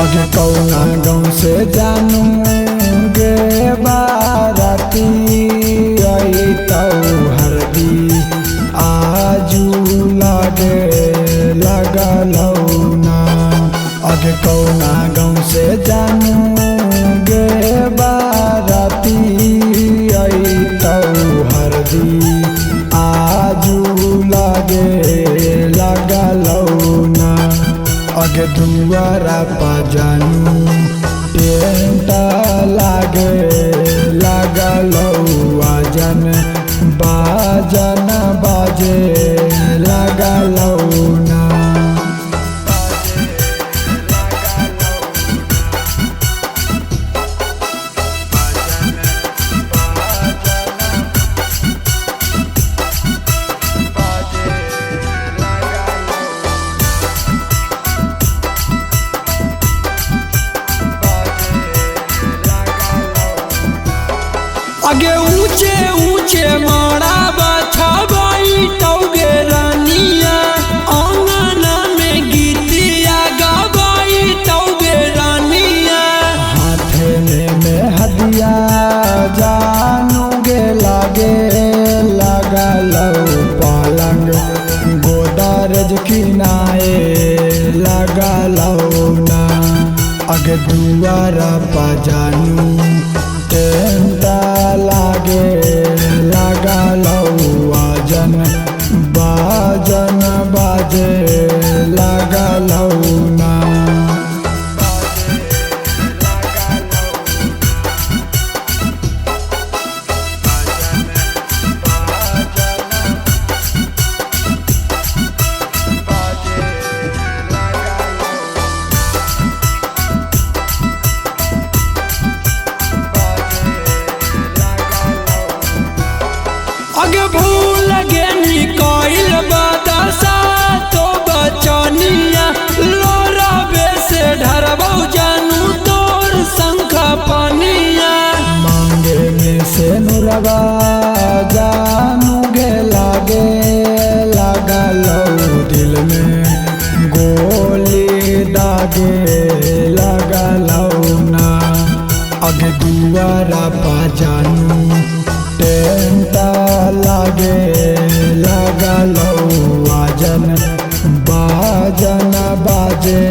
अगे कौना गाँव से जानू गे बाराती आई तऊ हरदी आजू लागे लगलौना। अगे कौना गाँव से जानू गे बाराती आई तऊ हरदी आजू लागे लगलौना। अगे दुआरा पा जानू टेंट लागे लगलौ आजन बाजन बाजे लगलौना। अगे ऊंचे ऊंचे माड़ा बछाई टौगे रानिया आंगना में गीतिया गवाई टौगे रानिया। हाथे में हदिया जानू गे लागे लगलौ पलंग गोदरेज किनाए लगलौना। अगे दुआरा पा जानू टेंट लागे लगलौ आजन बाजन बाजे लगलौना। अगे भूल गे निकाइल बदसा तो बचनिया लोराबे से ढरबौ जानू तोर शंख पनिया। मांगे में से नुरवा जानू गे लागे लगलौ दिल में गोली दागे लगलौना। अगे दुआरा पा जानू टेंट लागे लगलौ आजन बाजन बाजे